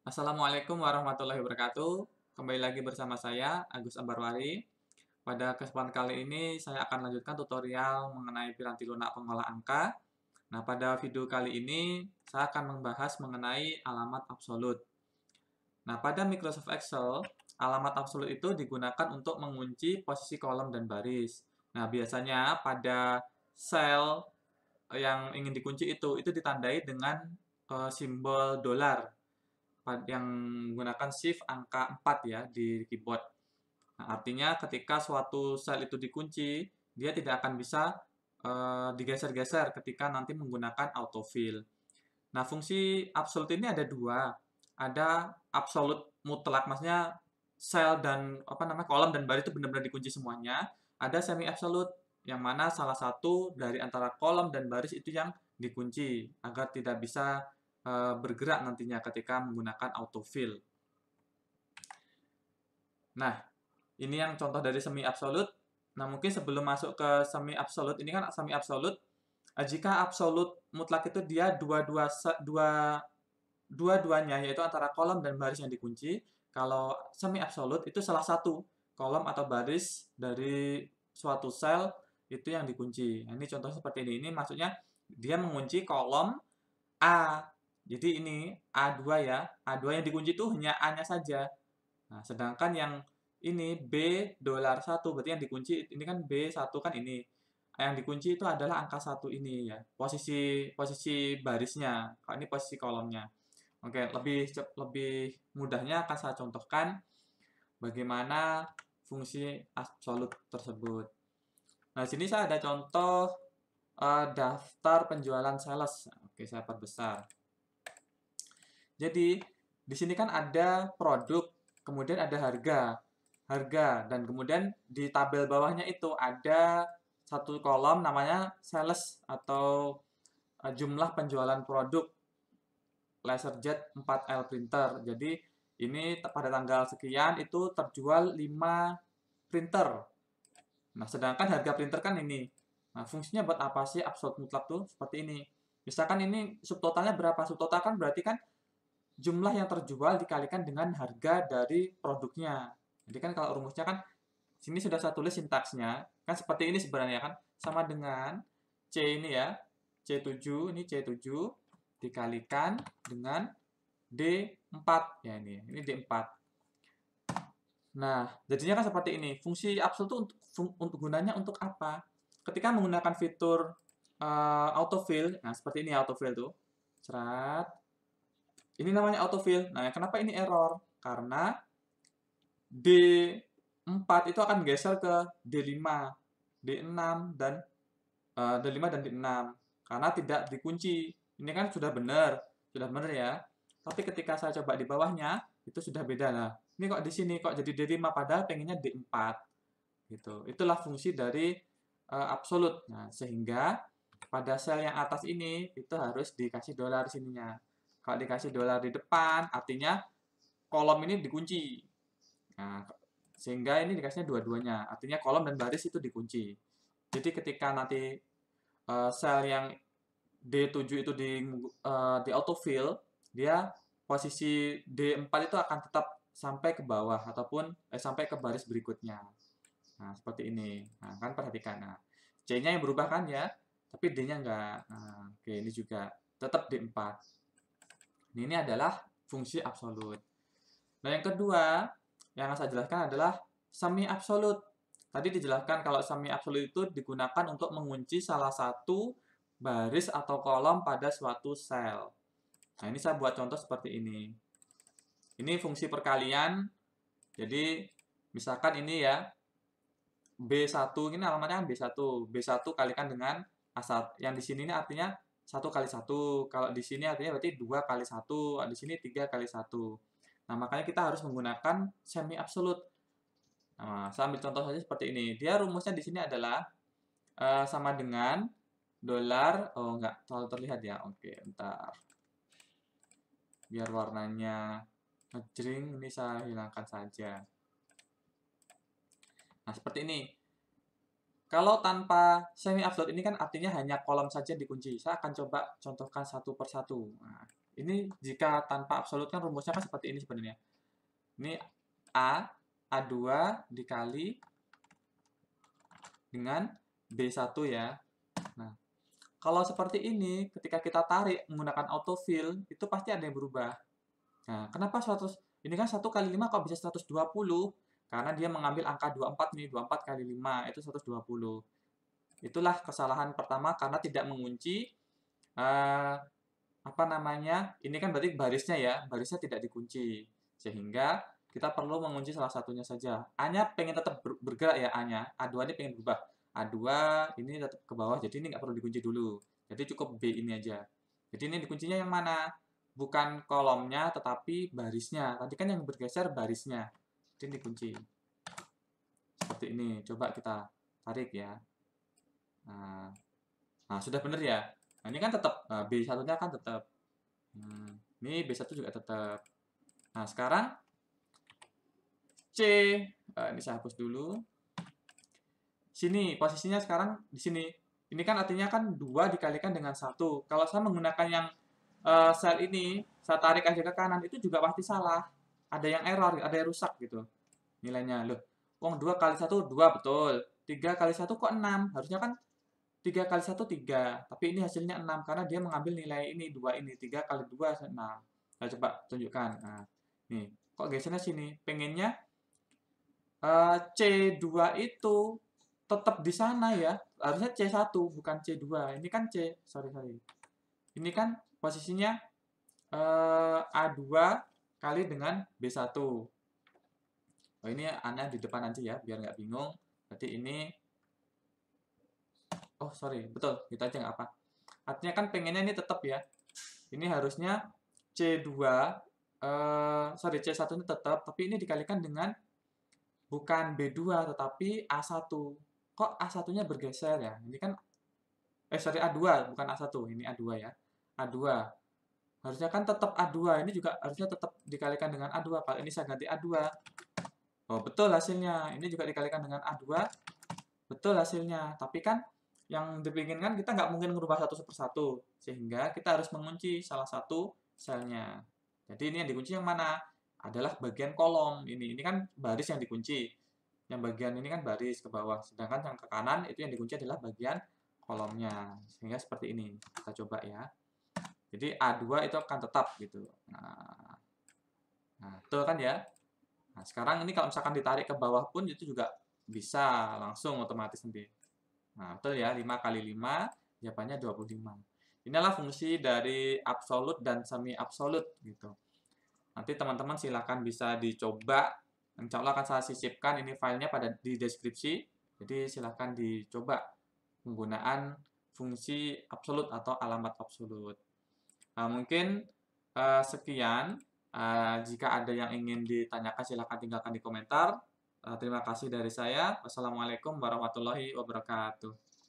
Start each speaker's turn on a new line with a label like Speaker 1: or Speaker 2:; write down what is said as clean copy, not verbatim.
Speaker 1: Assalamualaikum warahmatullahi wabarakatuh. Kembali lagi bersama saya, Agus Ambarwari. Pada kesempatan kali ini, saya akan lanjutkan tutorial mengenai piranti lunak pengolah angka. Nah, pada video kali ini, saya akan membahas mengenai alamat absolut. Nah, pada Microsoft Excel, alamat absolut itu digunakan untuk mengunci posisi kolom dan baris. Nah, biasanya pada sel yang ingin dikunci itu ditandai dengan simbol dolar yang menggunakan shift angka 4 ya di keyboard. Nah, artinya ketika suatu sel itu dikunci, dia tidak akan bisa digeser-geser ketika nanti menggunakan autofill. Nah, fungsi absolute ini ada dua. Ada absolute mutlak, maksudnya sel dan kolom dan baris itu benar-benar dikunci semuanya. Ada semi absolute, yang mana salah satu dari antara kolom dan baris itu yang dikunci agar tidak bisa bergerak nantinya ketika menggunakan autofill. Nah, ini yang contoh dari semi absolute. Nah, mungkin sebelum masuk ke semi absolute, ini kan semi absolute. Jika absolut mutlak itu dia dua-duanya, yaitu antara kolom dan baris yang dikunci. Kalau semi absolut itu salah satu kolom atau baris dari suatu sel itu yang dikunci. Nah, ini contohnya seperti ini. Ini maksudnya dia mengunci kolom A. Jadi ini A2 ya. A2 yang dikunci itu hanya A-nya saja. Nah, sedangkan yang ini $1, berarti yang dikunci ini kan B1 kan ini. Yang dikunci itu adalah angka 1 ini ya. Posisi posisi barisnya. Kalau ini posisi kolomnya. Oke, lebih mudahnya akan saya contohkan bagaimana fungsi absolut tersebut. Nah, di sini saya ada contoh daftar penjualan sales. Oke, saya perbesar. Jadi, di sini kan ada produk, kemudian ada harga, dan kemudian di tabel bawahnya itu ada satu kolom namanya sales atau jumlah penjualan produk LaserJet 4L printer. Jadi, ini pada tanggal sekian itu terjual 5 printer. Nah, sedangkan harga printer kan ini. Nah, fungsinya buat apa sih absolut mutlak tuh? Seperti ini. Misalkan ini subtotalnya berapa? Subtotal kan berarti kan jumlah yang terjual dikalikan dengan harga dari produknya. Jadi kan kalau rumusnya kan sini sudah saya tulis sintaksnya. Kan seperti ini sebenarnya kan sama dengan C ini ya. C7 ini C7 dikalikan dengan D4 ya ini D4. Nah, jadinya kan seperti ini. Fungsi absolut itu untuk gunanya untuk apa? Ketika menggunakan fitur autofill, nah seperti ini autofill tuh. Cerat. Ini namanya autofill. Nah, kenapa ini error? Karena D4 itu akan geser ke D5, D6 dan D5 dan D6 karena tidak dikunci. Ini kan sudah benar ya. Tapi ketika saya coba di bawahnya itu sudah beda lah. Ini kok di sini kok jadi D5 padahal pengennya D4 gitu. Itulah fungsi dari absolut. Nah, sehingga pada sel yang atas ini itu harus dikasih dolar sininya. Kalau dikasih dolar di depan, artinya kolom ini dikunci. Nah, sehingga ini dikasihnya dua-duanya. Artinya kolom dan baris itu dikunci. Jadi ketika nanti sel yang D7 itu di autofill, dia posisi D4 itu akan tetap sampai ke bawah ataupun sampai ke baris berikutnya. Nah, seperti ini. Nah, kan perhatikan. Nah, C-nya yang berubah kan ya, tapi D-nya enggak. Nah, oke, ini juga tetap D4. Ini adalah fungsi absolut. Nah, yang kedua yang saya jelaskan adalah semi absolut. Tadi dijelaskan kalau semi absolut itu digunakan untuk mengunci salah satu baris atau kolom pada suatu sel. Nah, ini saya buat contoh seperti ini. Ini fungsi perkalian. Jadi, misalkan ini ya, B1, ini alamatnya kan B1. B1 kalikan dengan A1. Yang di sini ini artinya 1 kali 1. Kalau di sini artinya berarti 2 kali 1. Di sini 3 kali 1. Nah, makanya kita harus menggunakan semi absolut. Nah, saya ambil contoh saja seperti ini. Dia rumusnya di sini adalah sama dengan dolar. Oh, enggak terlalu terlihat ya. Oke, bentar. Biar warnanya ngejreng, ini saya hilangkan saja. Nah, seperti ini. Kalau tanpa semi absolute ini kan artinya hanya kolom saja dikunci. Saya akan coba contohkan satu persatu. Nah, Ini jika tanpa absolut kan rumusnya kan seperti ini sebenarnya. Ini A2 dikali dengan B1 ya. Nah, kalau seperti ini, ketika kita tarik menggunakan autofill, itu pasti ada yang berubah. Nah, kenapa 100? Ini kan 1 kali 5 kok bisa 120? Karena dia mengambil angka 24 nih, 24 kali 5 itu 120. Itulah kesalahan pertama karena tidak mengunci apa namanya? Ini kan berarti barisnya ya, barisnya tidak dikunci. Sehingga kita perlu mengunci salah satunya saja. A-nya pengen tetap bergerak ya A-nya. A2 ini pengen berubah. A2 ini tetap ke bawah, jadi ini nggak perlu dikunci dulu. Jadi cukup B ini aja. Jadi ini dikuncinya yang mana? Bukan kolomnya, tetapi barisnya. Tadi kan yang bergeser barisnya. Jadi ini dikunci. Seperti ini. Coba kita tarik ya. Nah, sudah benar ya. Nah, ini kan tetap B1-nya kan tetap. Ini B1 juga tetap. Nah, sekarang C. Ini saya hapus dulu. Sini, posisinya sekarang di sini. Ini kan artinya kan 2 dikalikan dengan 1. Kalau saya menggunakan yang sel ini, saya tarik aja ke kanan, itu juga pasti salah. Ada yang error, ada yang rusak gitu. Nilainya. Loh, wong 2 kali 1, 2 betul. 3 kali 1 kok 6? Harusnya kan 3 kali 1, 3. Tapi ini hasilnya 6, karena dia mengambil nilai ini, 2 ini. 3 kali 2, 6. Saya coba tunjukkan. Nah, nih, kok gesernya sini? Pengennya C2 itu tetap di sana ya. Harusnya C1, bukan C2. Ini kan sorry. Ini kan posisinya A2 kali dengan B1. Oh, ini A-nya di depan aja ya, biar nggak bingung. Berarti ini, oh sorry, betul, gitu aja nggak apa. Artinya kan pengennya ini tetap ya. Ini harusnya C2, sorry, C1 ini tetap, tapi ini dikalikan dengan bukan B2, tetapi A1. Kok A1-nya bergeser ya? Ini kan, sorry, A2, bukan A1, ini A2 ya. A2. Harusnya kan tetap A2, ini juga harusnya tetap dikalikan dengan A2. Kalau ini saya ganti A2. Oh, betul hasilnya. Ini juga dikalikan dengan A2. Betul hasilnya. Tapi kan yang dipinginkan kita nggak mungkin merubah satu per satu. Sehingga kita harus mengunci salah satu selnya. Jadi ini yang dikunci yang mana? Adalah bagian kolom. Ini kan baris yang dikunci. Yang bagian ini kan baris ke bawah. Sedangkan yang ke kanan itu yang dikunci adalah bagian kolomnya. Sehingga seperti ini. Kita coba ya. Jadi A2 itu akan tetap gitu. Nah, betul kan ya? Nah, sekarang ini kalau misalkan ditarik ke bawah pun itu juga bisa langsung otomatis nanti. Nah, betul ya, 5 kali 5, jawabannya 25. Inilah fungsi dari absolut dan semi absolut gitu. Nanti teman-teman silakan bisa dicoba. Insya Allah akan saya sisipkan ini filenya di deskripsi. Jadi silakan dicoba penggunaan fungsi absolut atau alamat absolut. Nah, mungkin sekian. Jika ada yang ingin ditanyakan silakan tinggalkan di komentar. Terima kasih dari saya. Wassalamualaikum warahmatullahi wabarakatuh.